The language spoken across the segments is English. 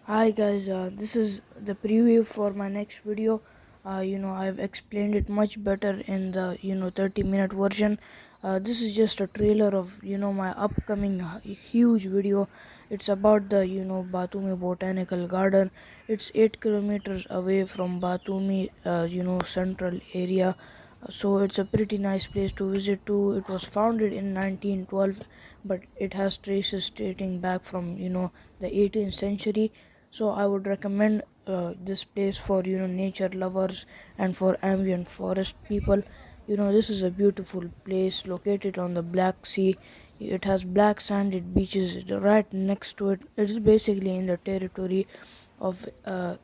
Hi guys, this is the preview for my next video. I've explained it much better in the 30-minute version. This is just a trailer of my upcoming huge video. It's about the Batumi Botanical Garden. It's 8 kilometers away from Batumi, central area. So it's a pretty nice place to visit too. It was founded in 1912, but it has traces dating back from the 18th century. So I would recommend this place for nature lovers and for ambient forest people. This is a beautiful place located on the Black Sea. It has black sanded beaches right next to it. It is basically in the territory of the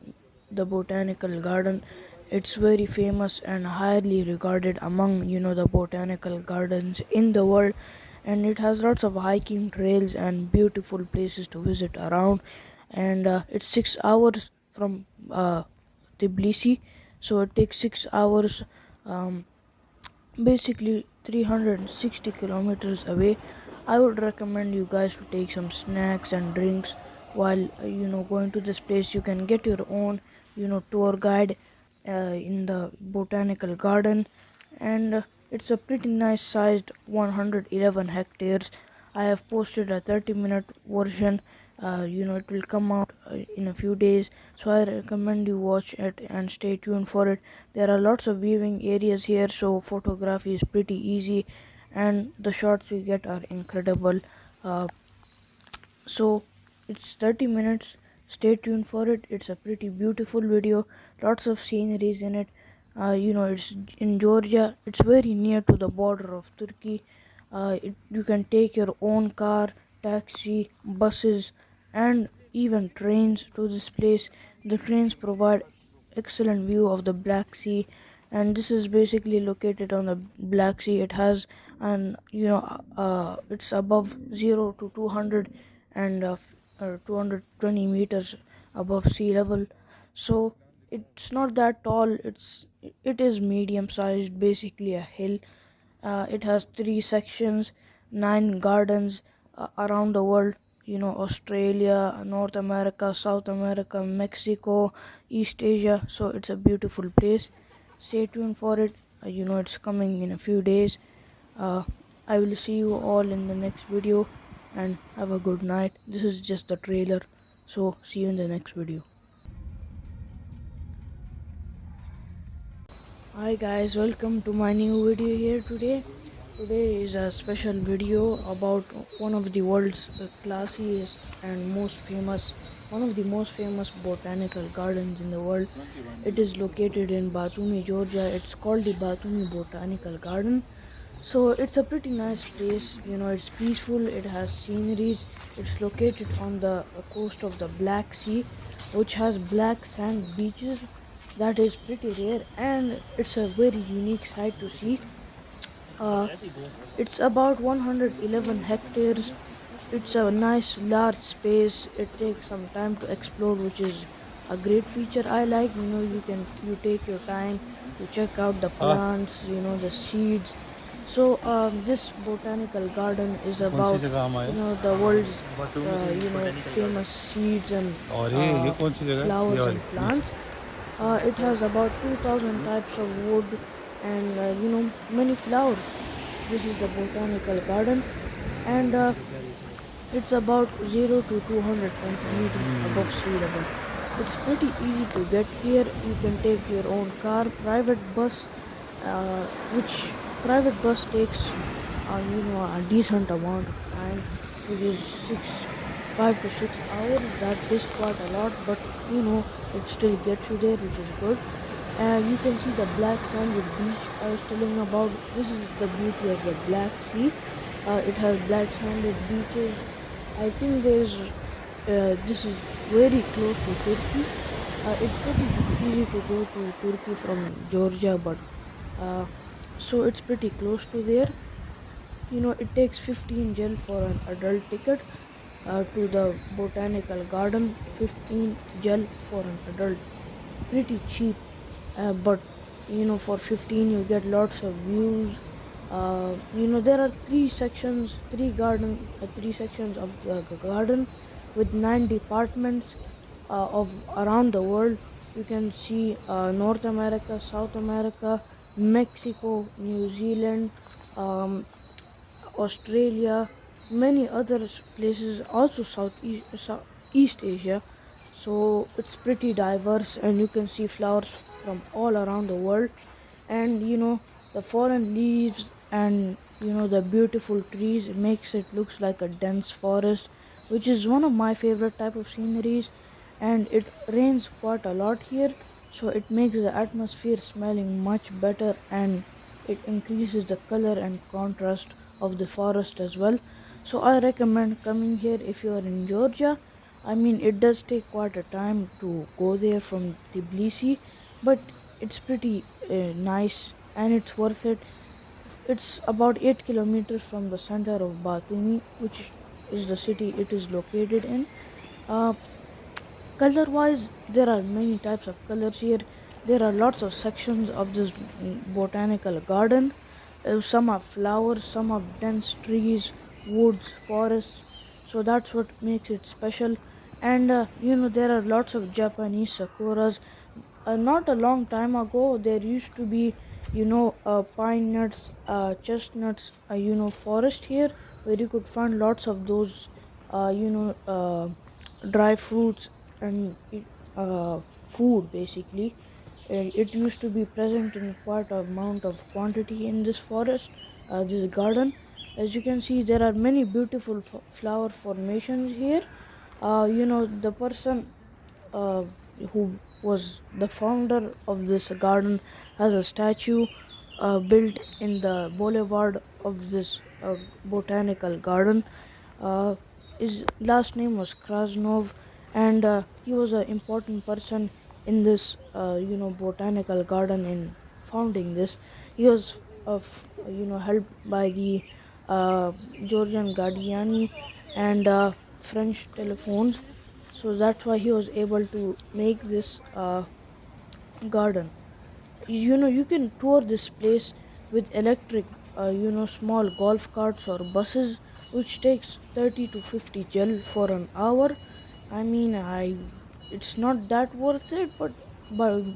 botanical garden. It's very famous and highly regarded among the botanical gardens in the world, and it has lots of hiking trails and beautiful places to visit around. And it's 6 hours from Tbilisi, so it takes 6 hours, um, basically 360 kilometers away. I would recommend you guys to take some snacks and drinks while going to this place. You can get your own tour guide in the botanical garden, and it's a pretty nice sized 111 hectares. I have posted a 30-minute version. It will come out in a few days, so I recommend you watch it and stay tuned for it. There are lots of viewing areas here, so photography is pretty easy, and the shots you get are incredible. So it's 30 minutes. Stay tuned for it. It's a pretty beautiful video, lots of sceneries in it. It's in Georgia. It's very near to the border of Turkey. You can take your own car, taxi, buses, and even trains to this place. The trains provide excellent view of the Black Sea, and this is basically located on the Black Sea. It has an it's above 0 to 200 and 220 meters above sea level. So it's not that tall. It is medium sized, basically a hill. It has three sections, nine gardens around the world. Australia, North America, South America, Mexico, East Asia. So it's a beautiful place. Stay tuned for it. It's coming in a few days. uh, I will see you all in the next video, and have a good night. This is just the trailer, so see you in the next video. Hi guys, welcome to my new video here today. Today is a special video about one of the world's classiest and one of the most famous botanical gardens in the world. It is located in Batumi, Georgia. It's called the Batumi Botanical Garden. So it's a pretty nice place. It's peaceful. It has sceneries. It's located on the coast of the Black Sea, which has black sand beaches. That is pretty rare, and it's a very unique sight to see. uh, it's about 111 hectares. It's a nice large space. It takes some time to explore, which is a great feature I like. You take your time to check out the plants, the seeds. So this botanical garden is about the world's famous seeds and flowers and plants. It has about 2000 types of wood and many flowers. This is the botanical garden, and it's about 0 to 220 meters above sea level. It's pretty easy to get here. You can take your own car, uh, which private bus takes a decent amount of time, which is 5 to 6 hours. That is quite a lot, but it still gets you there, which is good. You can see the black sanded beach I was telling about. This is the beauty of the Black Sea. It has black sanded beaches. I think this is very close to Turkey. It's pretty easy to go to Turkey from Georgia, but uh, so it's pretty close to there. It takes 15 gel for an adult ticket to the botanical garden. 15 gel for an adult, pretty cheap. But for 15 you get lots of views. There are three sections of the garden with 9 departments. of around the world. You can see North America, South America, Mexico, New Zealand, um, Australia, many other places, also East Asia. So it's pretty diverse, and you can see flowers from all around the world. And the fallen leaves and the beautiful trees makes it looks like a dense forest, which is one of my favorite type of sceneries. And it rains quite a lot here, so it makes the atmosphere smelling much better, and it increases the color and contrast of the forest as well. So I recommend coming here if you are in Georgia. I mean, it does take quite a time to go there from Tbilisi, but it's pretty nice and it's worth it. It's about 8 kilometers from the center of Batumi, which is the city it is located in. Uh, Color wise, there are many types of colors here. There are lots of sections of this botanical garden. Some have flowers, some have dense trees, woods, forests. So that's what makes it special. And there are lots of Japanese sakuras. Not a long time ago, there used to be, pine nuts, chestnuts, forest here where you could find lots of those, dry fruits and food basically. It used to be present in quite a amount of quantity in this forest, this garden. As you can see, there are many beautiful flower formations here. The person uh, who was the founder of this garden has a statue built in the boulevard of this botanical garden. Uh, his last name was Krasnov, and he was an important person in this, botanical garden in founding this. He was, helped by the uh, Georgian Guardiani and French telephones. So that's why he was able to make this garden. You can tour this place with electric, small golf carts or buses, which takes 30 to 50 gel for an hour. I mean, it's not that worth it, but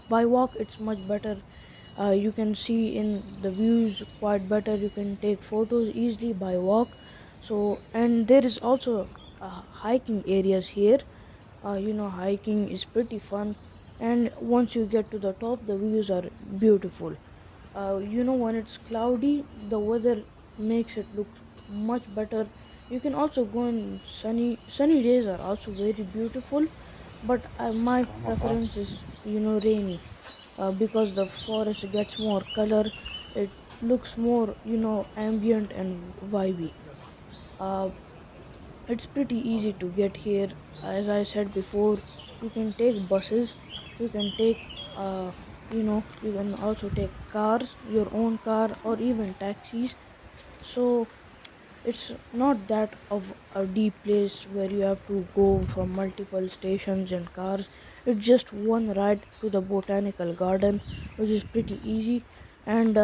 by walk it's much better. You can see in the views quite better. You can take photos easily by walk. So, and there is also hiking areas here. Hiking is pretty fun, and once you get to the top, the views are beautiful. When it's cloudy, the weather makes it look much better. You can also go in sunny days are also very beautiful, but my preference is rainy, because the forest gets more color. It looks more ambient and vibey. uh, it's pretty easy to get here. As I said before, you can take buses, you can take, you can also take cars, your own car, or even taxis. So it's not that of a deep place where you have to go from multiple stations and cars. It's just one ride to the botanical garden, which is pretty easy. And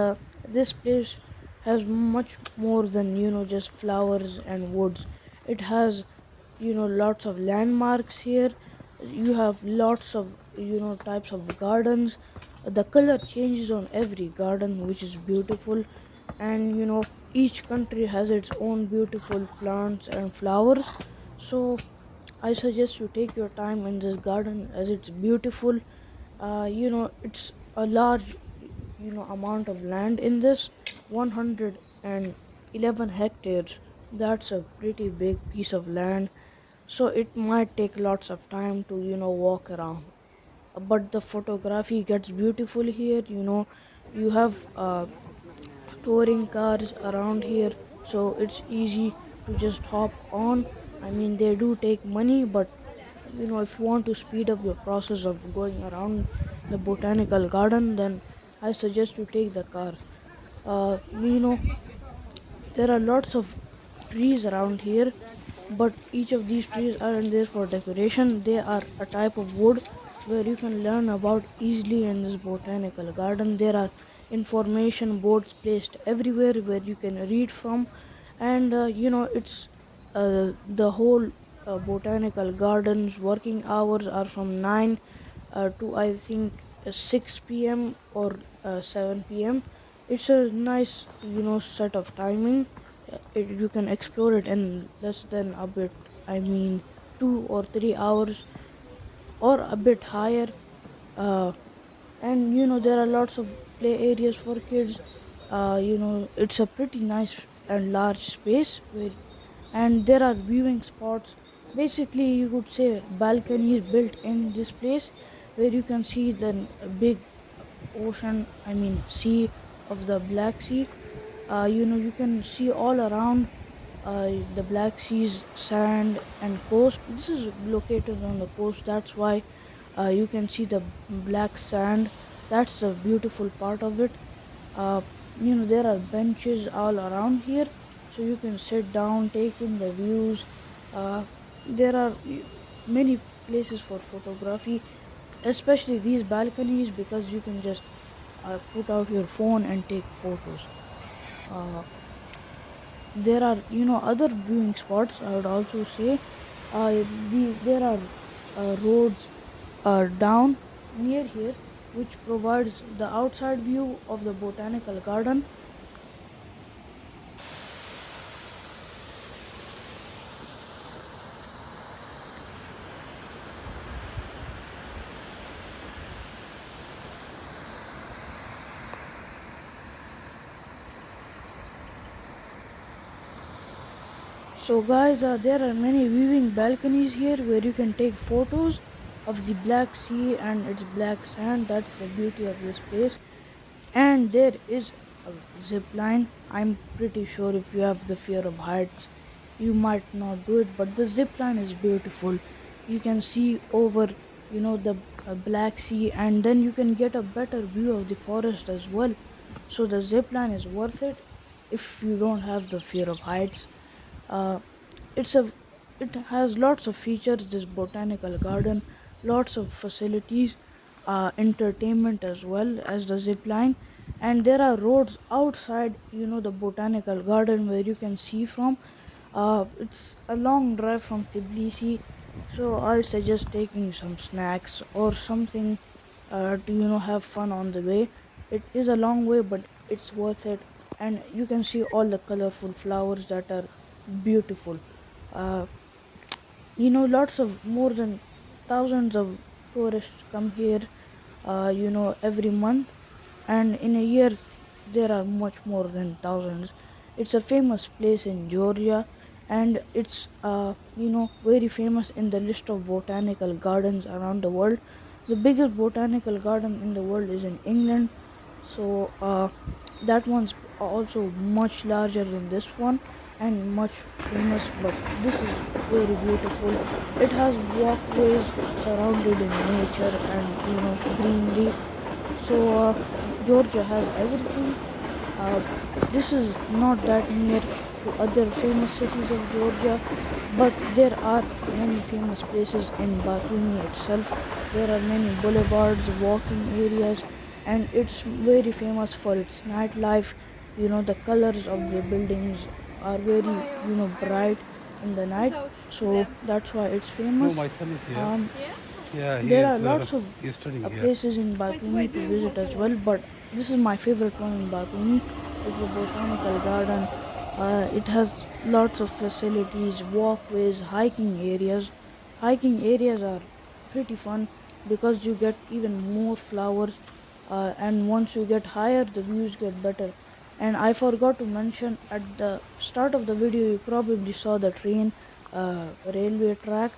this place has much more than just flowers and woods. It has lots of landmarks here. You have lots of types of gardens. The color changes on every garden, which is beautiful. And each country has its own beautiful plants and flowers. So I suggest you take your time in this garden as it's beautiful. It's a large amount of land in this, 111 hectares. That's a pretty big piece of land, so it might take lots of time to walk around. But the photography gets beautiful here. You have touring cars around here, so it's easy to just hop on. I mean, they do take money, but if you want to speed up the process of going around the botanical garden, then I suggest you take the car. uh, you know there are lots of trees around here, but each of these trees aren't there for decoration. They are a type of wood where you can learn about easily in this botanical garden. There are information boards placed everywhere where you can read from, and it's the whole botanical gardens. Working hours are from 9 to I think 6 p.m. or 7 p.m. It's a nice, set of timing. You can explore it in less than a bit. I mean, 2 or 3 hours or a bit higher. Uh, and there are lots of play areas for kids. It's a pretty nice and large space and there are viewing spots. Basically, you could say balconies built in this place where you can see the big ocean, I mean sea of the Black Sea. You can see all around the Black Sea's sand and coast. This is located on the coast. That's why you can see the black sand. That's the beautiful part of it. uh, there are benches all around here, so you can sit down, take in the views. There are many places for photography, especially these balconies, because you can just put out your phone and take photos. uh, there are other viewing spots, I would also say. uh, there are roads down near here which provides the outside view of the botanical garden. So guys, there are many viewing balconies here where you can take photos of the Black Sea and its black sand. That's the beauty of this place. And there is a zip line. I'm pretty sure if you have the fear of heights, you might not do it, but the zip line is beautiful. You can see over, the Black Sea, and then you can get a better view of the forest as well. So the zip line is worth it if you don't have the fear of heights. Uh, it's a it has lots of features. This botanical garden, lots of facilities, entertainment as well as the zip line, and there are roads outside. The botanical garden where you can see from. It's a long drive from Tbilisi, so I suggest taking some snacks or something to have fun on the way. It is a long way, but it's worth it, and you can see all the colorful flowers that are beautiful. Uh, Lots of more than thousands of tourists come here, every month, and in a year there are much more than thousands. It's a famous place in Georgia, and it's very famous in the list of botanical gardens around the world. The biggest botanical garden in the world is in England, so that one's also much larger than this one and much famous, but this is very beautiful. It has walkways surrounded in nature and greenery. So Georgia has everything. uh, this is not that near to other famous cities of Georgia, but there are many famous places in Batumi itself. There are many boulevards, walking areas, and it's very famous for its nightlife. The colors of the buildings are very bright in the night, so that's why it's No, famous. my son is here. um, Yeah, he there are is lots of he's studying here. places in Batumi to visit as well, but this is my favorite one in Batumi. It's the botanical garden. It has lots of facilities, walkways, hiking areas. Hiking areas are pretty fun because you get even more flowers, and once you get higher, the views get better. And I forgot to mention at the start of the video, you probably saw the train railway track.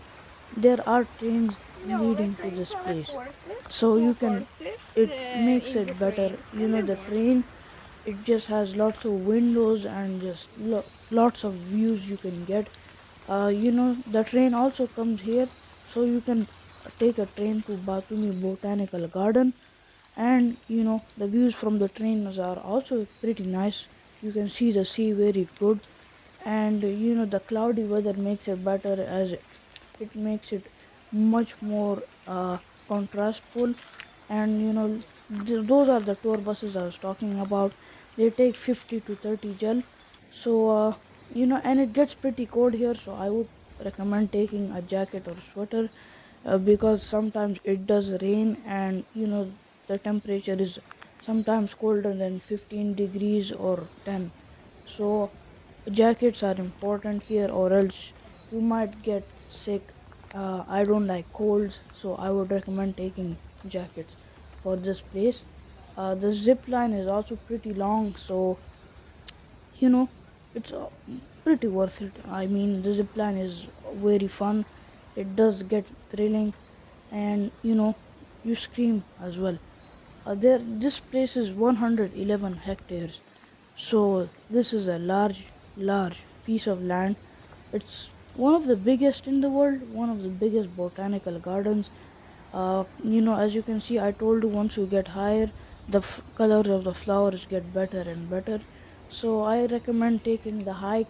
There are trains No, we're leading to playing this from place, courses, so two you can courses it makes in it better. different and The remote. train, it just has lots of windows and just lots of views you can get. The train also comes here, so you can take a train to Batumi Botanical Garden, and the views from the trains are also pretty nice. You can see the sea very good, and the cloudy weather makes it better, as it makes it much more contrastful. And those are the tour buses I was talking about. They take 50 to 30 gel. So and it gets pretty cold here, so I would recommend taking a jacket or sweater, because sometimes it does rain, and the temperature is sometimes colder than 15 degrees or 10. So jackets are important here, or else you might get sick. I don't like colds, so I would recommend taking jackets for this place. The zip line is also pretty long, so you know it's pretty worth it. I mean, the zip line is very fun. It does get thrilling, and you scream as well. There, this place is 111 hectares, so this is a large piece of land. It's one of the biggest in the world, one of the biggest botanical gardens. As you can see, I told you once you get higher, the colors of the flowers get better and better. So I recommend taking the hike.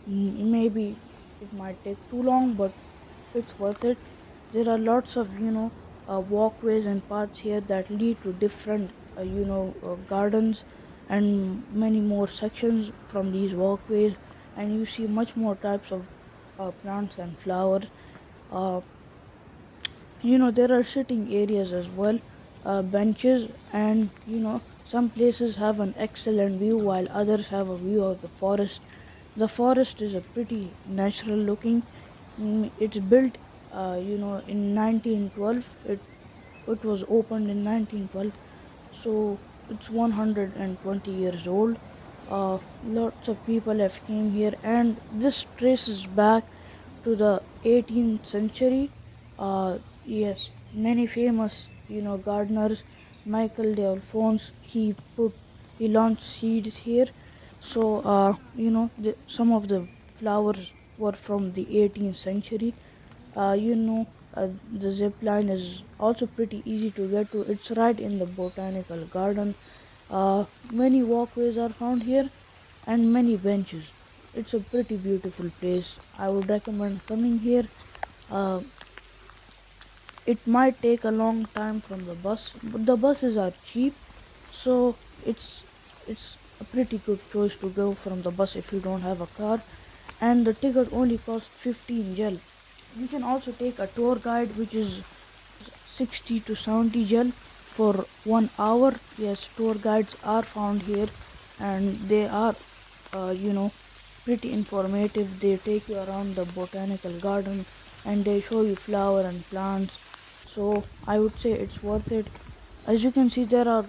Maybe it might take too long, but it's worth it. There are lots of walkways and paths here that lead to different gardens, and many more sections from these walkways, and you see much more types of plants and flowers. Uh, there are sitting areas as well, benches, and some places have an excellent view while others have a view of the forest. The forest is a pretty natural looking. It's built in 1912. It was opened in 1912, so it's 120 years old. Lots of people have came here, and this traces back to the 18th century. Yes, many famous gardeners, Michael de Alphonse, he launched seeds here. So some of the flowers were from the 18th century. The zip line is also pretty easy to get to. It's right in the botanical garden. Many walkways are found here, and many benches. It's a pretty beautiful place. I would recommend coming here. Uh, it might take a long time from the bus, but the buses are cheap, so it's a pretty good choice to go from the bus if you don't have a car, and the ticket only costs 15 gel. You can also take a tour guide, which is 60 to 70 gel for 1 hour. Yes, tour guides are found here, and they are pretty informative. They take you around the botanical garden, and they show you flower and plants. So I would say it's worth it. As you can see, there are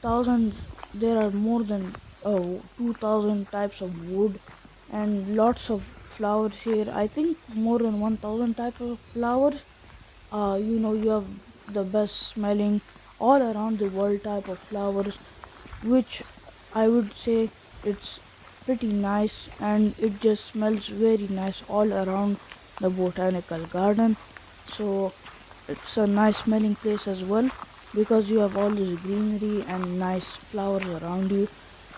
thousands. There are more than 2,000 types of wood, and lots of flowers here. I think more than 1,000 types of flowers. You have the best smelling all around the world type of flowers, which I would say it's pretty nice, and it just smells very nice all around the botanical garden. So it's a nice smelling place as well, because you have all this greenery and nice flowers around you.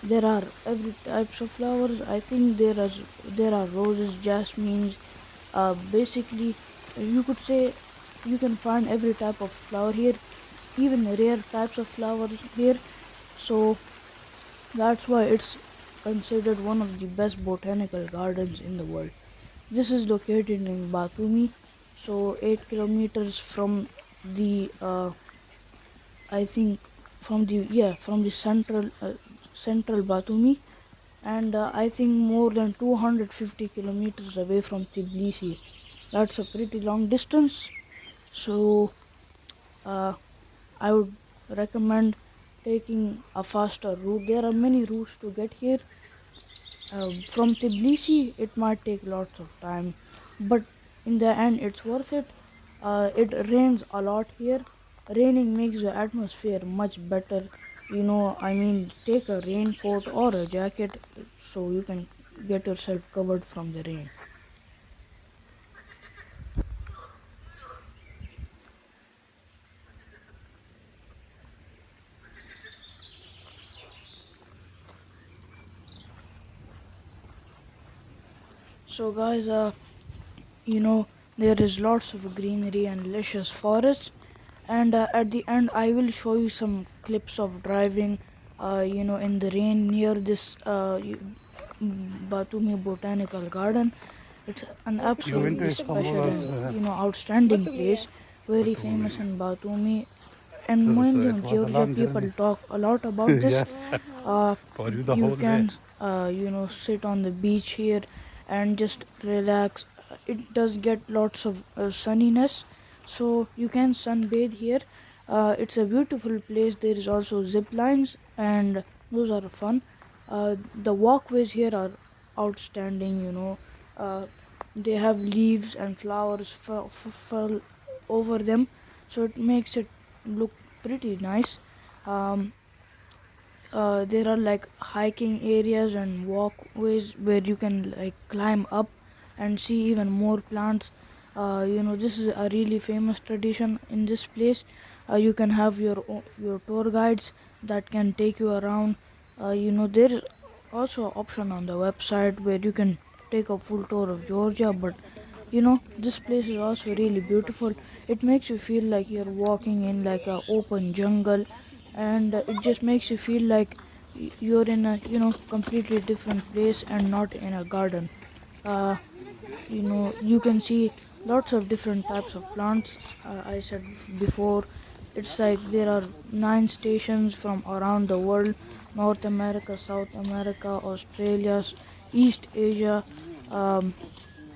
There are every types of flowers. I think there are roses, jasmines. Basically, you could say you can find every type of flower here, even rare types of flowers here. So that's why it's considered one of the best botanical gardens in the world. This is located in Batumi, so 8 kilometers from the I think from the central Batumi, and I think more than 250 kilometers away from Tbilisi. That's a pretty long distance. So uh, I would recommend taking a faster route. There are many routes to get here. From Tbilisi, it might take lots of time, but in the end, it's worth it. It rains a lot here. Raining makes the atmosphere much better. I mean, take a raincoat or a jacket so you can get yourself covered from the rain. So, guys, there is lots of greenery and luscious forests, and at the end I will show you some clips of driving in the rain near this Batumi Botanical Garden. It's an You went to absolutely Istanbul special and also. outstanding place, very famous Batumi. in Batumi, and So mainly it in was a Georgia. long People journey. talk a lot about this. Yeah, for you the You whole day. can sit on the beach here and just relax. It does get lots of sunniness, so you can sunbathe here. It's a beautiful place. There is also zip lines, and those are fun. The walkways here are outstanding. Uh, they have leaves and flowers fall over them, so it makes it look pretty nice. um, there are like hiking areas and walkways where you can like climb up and see even more plants. This is a really famous tradition in this place. You can have your tour guides that can take you around. There is also an option on the website where you can take a full tour of Georgia, but this place is also really beautiful. It makes you feel like you're walking in like a open jungle, and it just makes you feel like you're in a completely different place and not in a garden. You can see lots of different types of plants. I said before, it's like there are 9 stations from around the world: North America, South America, Australia, East Asia. um,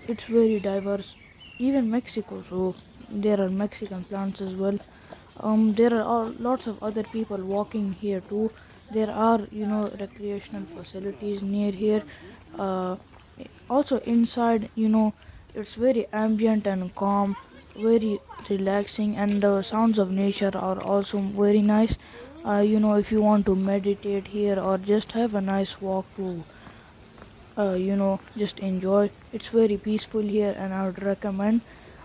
it's very diverse. Even Mexico, so there are Mexican plants as well. There are lots of other people walking here too. There are recreational facilities near here. uh, Also inside, it's very ambient and calm, very relaxing, and the sounds of nature are also very nice. If you want to meditate here or just have a nice walk to just enjoy. It's very peaceful here, and I would recommend.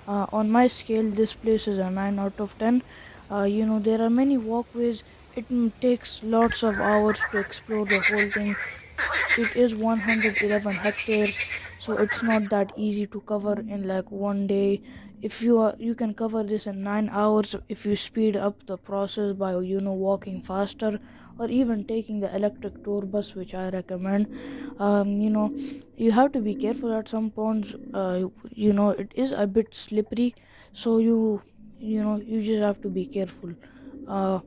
On my scale, this place is a 9 out of 10. There are many walkways. It takes lots of hours to explore the whole thing. It is 111 hectares, so it's not that easy to cover in like one day. If you can cover this in 9 hours if you speed up the process by walking faster, or even taking the electric tour bus, which I recommend. You have to be careful at some points. It is a bit slippery, so you just have to be careful. uh,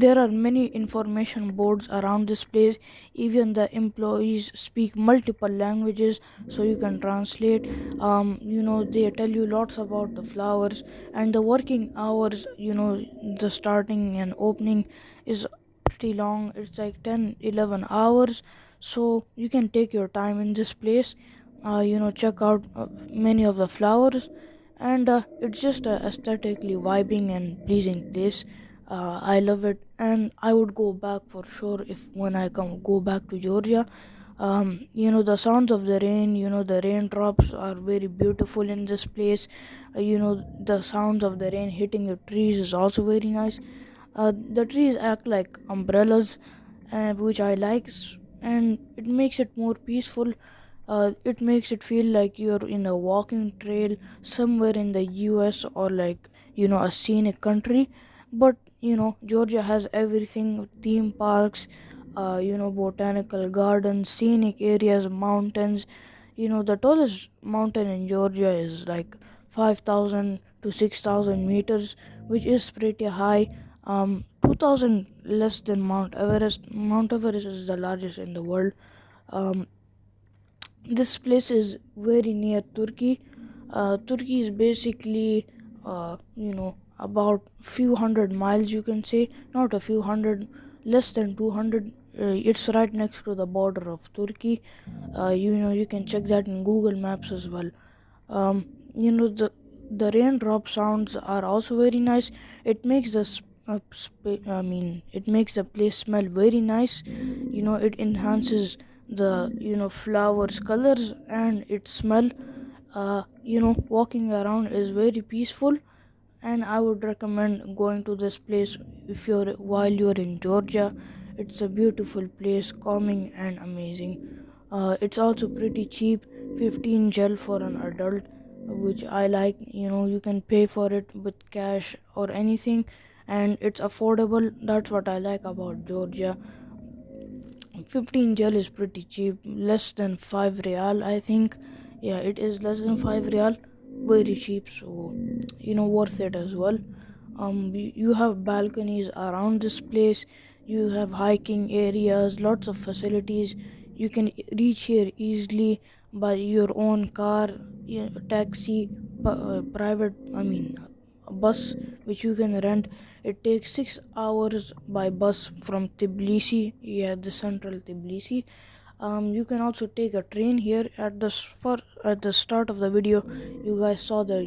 there are many information boards around this place. Even the employees speak multiple languages, so you can translate. They tell you lots about the flowers and the working hours. The starting and opening is pretty long. It's like 10-11 hours, so you can take your time in this place. Check out many of the flowers, and it's just a aesthetically vibing and pleasing place. I love it, and I would go back for sure if when I go back to Georgia. The sounds of the rain, the raindrops are very beautiful in this place. The sounds of the rain hitting the trees is also very nice. The trees act like umbrellas, which I like, and it makes it more peaceful. It makes it feel like you're in a walking trail somewhere in the US, or like a scenic country. But Georgia has everything: theme parks, botanical gardens, scenic areas, mountains. The tallest mountain in Georgia is like 5,000 to 6,000 meters, which is pretty high. 2,000 less than Mount Everest. Mount Everest is the largest in the world. Um, this place is very near Turkey. Turkey is basically, about few hundred miles, you can say, not a few hundred, less than 200. It's right next to the border of Turkey. You can check that in Google Maps as well. um, the raindrop sounds are also very nice. It makes it makes the place smell very nice. It enhances the flowers colors and its smell. Walking around is very peaceful, and I would recommend going to this place if you're while you're in Georgia. It's a beautiful place, calming and amazing. It's also pretty cheap, 15 gel for an adult, which I like. You can pay for it with cash or anything, and it's affordable. That's what I like about Georgia. 15 gel is pretty cheap, less than 5 real, I think. yeah, it is less than 5 real, very cheap, so worth it as well. You have balconies around this place, you have hiking areas, lots of facilities. You can reach here easily by your own car, taxi, private, a bus which you can rent. It takes 6 hours by bus from Tbilisi, yeah, the central Tbilisi. You can also take a train here. At the start of the video, you guys saw the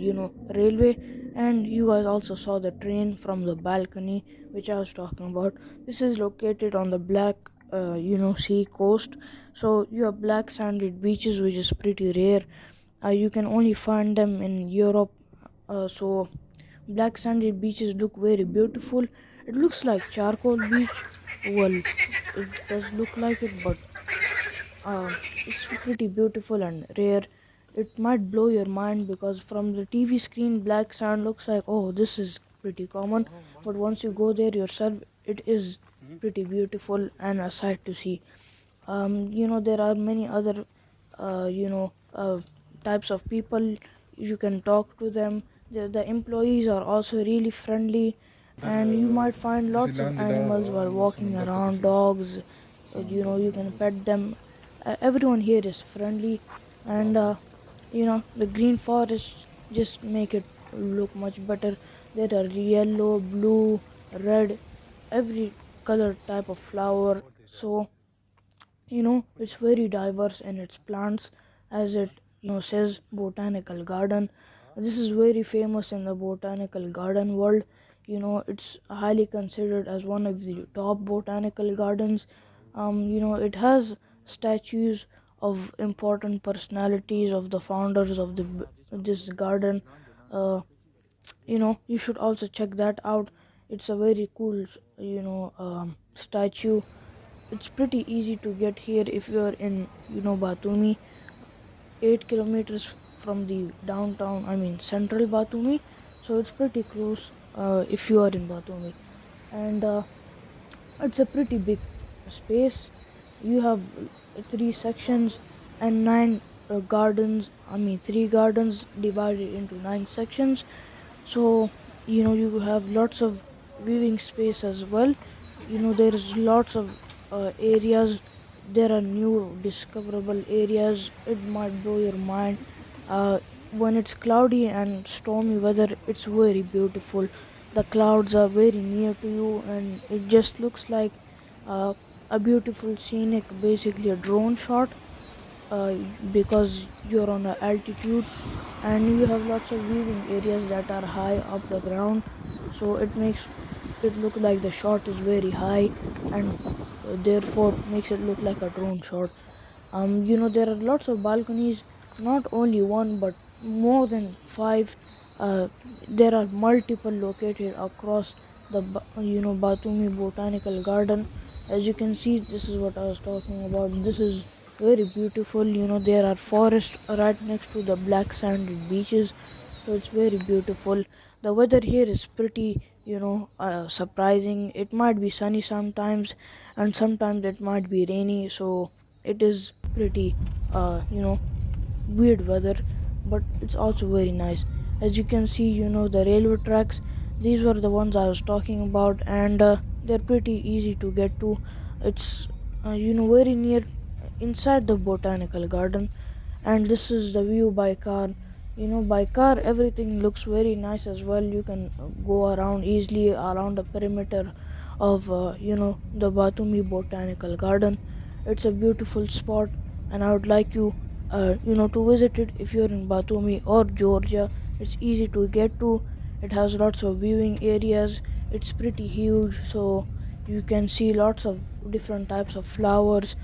railway, and you guys also saw the train from the balcony which I was talking about. This is located on the Black sea coast, so you have black sanded beaches, which is pretty rare. You can only find them in Europe. So black sanded beaches look very beautiful. It looks like charcoal beach. Well, it does look like it, but it's pretty beautiful and rare. It might blow your mind because from the TV screen, black sand looks like, oh, this is pretty common. But once you go there yourself, it is pretty beautiful and a sight to see. There are many other, types of people. You can talk to them. The employees are also really friendly, and you might find lots of animals while walking around. Dogs, you can pet them. Everyone here is friendly, and the green forests just make it look much better. There are yellow, blue, red, every color type of flower. So it's very diverse in its plants, as it says botanical garden. This is very famous in the botanical garden world. It's highly considered as one of the top botanical gardens. It has statues of important personalities of the founders of this garden. uh, you should also check that out. It's a very cool statue. It's pretty easy to get here if you're in Batumi, 8 kilometers from the downtown, central Batumi. So it's pretty close if you are in Batumi. And it's a pretty big space. You have three sections and nine gardens. Three gardens divided into nine sections. So you have lots of viewing space as well. There is lots of areas. There are new discoverable areas. It might blow your mind. When it's cloudy and stormy weather, it's very beautiful. The clouds are very near to you, and it just looks like uh, a beautiful scenic, basically a drone shot, uh, because you're on an altitude, and you have lots of viewing areas that are high up the ground. So it makes it look like the shot is very high, and therefore makes it look like a drone shot. There are lots of balconies, not only one but more than five. There are multiple located across the Batumi Botanical Garden. As you can see, this is what I was talking about. This is very beautiful. There are forests right next to the black sanded beaches, so it's very beautiful. The weather here is pretty surprising. It might be sunny sometimes, and sometimes it might be rainy, so it is pretty weird weather, but it's also very nice. As you can see, the railway tracks, these were the ones I was talking about, and they're pretty easy to get to. It's very near inside the botanical garden. And this is the view by car. By car everything looks very nice as well. You can go around easily around the perimeter of the Batumi Botanical Garden. It's a beautiful spot, and I would like you to visit it if you're in Batumi or Georgia. It's easy to get to. It has lots of viewing areas. It's pretty huge, so you can see lots of different types of flowers,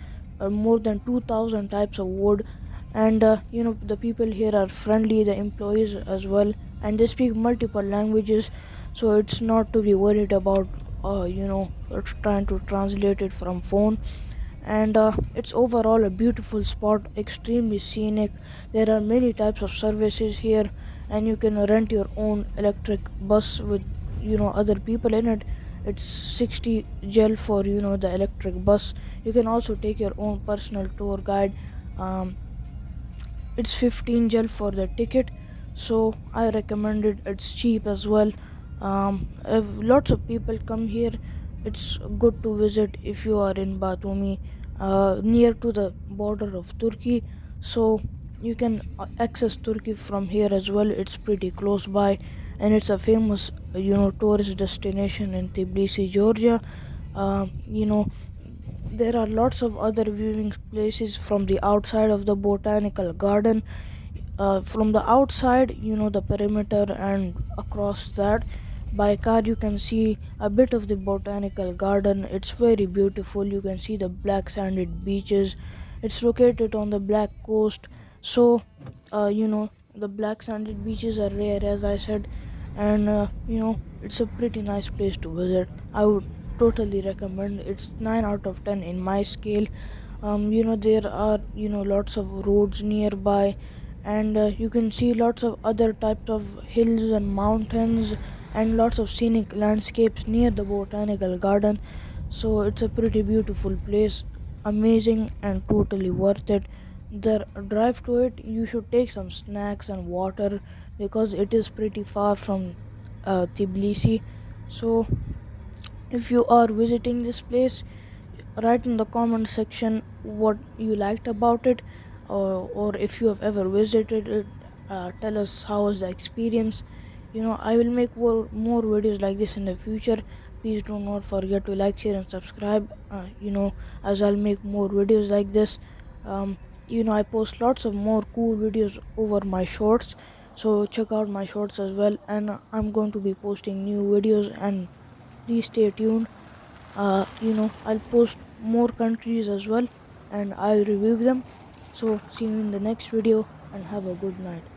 more than 2000 types of wood. And the people here are friendly, the employees as well, and they speak multiple languages, so it's not to be worried about trying to translate it from phone. And it's overall a beautiful spot, extremely scenic. There are many types of services here, and you can rent your own electric bus with other people in it. It's 60 gel for the electric bus. You can also take your own personal tour guide. um, it's 15 gel for the ticket, so I recommend it. It's cheap as well. If lots of people come here, it's good to visit if you are in Batumi, near to the border of Turkey, so you can access Turkey from here as well. It's pretty close by, and it's a famous tourist destination in Tbilisi, Georgia. You know, there are lots of other viewing places from the outside of the botanical garden. From the outside, the perimeter, and across that by car, you can see a bit of the botanical garden. It's very beautiful. You can see the black sanded beaches. It's located on the black coast, so the black sanded beaches are rare, as I said, and it's a pretty nice place to visit. I would totally recommend. It's 9 out of 10 in my scale. There are lots of roads nearby, and you can see lots of other types of hills and mountains, and lots of scenic landscapes near the botanical garden. So it's a pretty beautiful place, amazing and totally worth it. The drive to it, you should take some snacks and water, because it is pretty far from Tbilisi. So if you are visiting this place, write in the comment section what you liked about it, or if you have ever visited it. Tell us how was the experience. I will make more videos like this in the future. Please do not forget to like, share and subscribe, as I'll make more videos like this. I post lots of more cool videos over my shorts, so check out my shorts as well, and I'm going to be posting new videos, and please stay tuned. I'll post more countries as well, and I'll review them. So see you in the next video, and have a good night.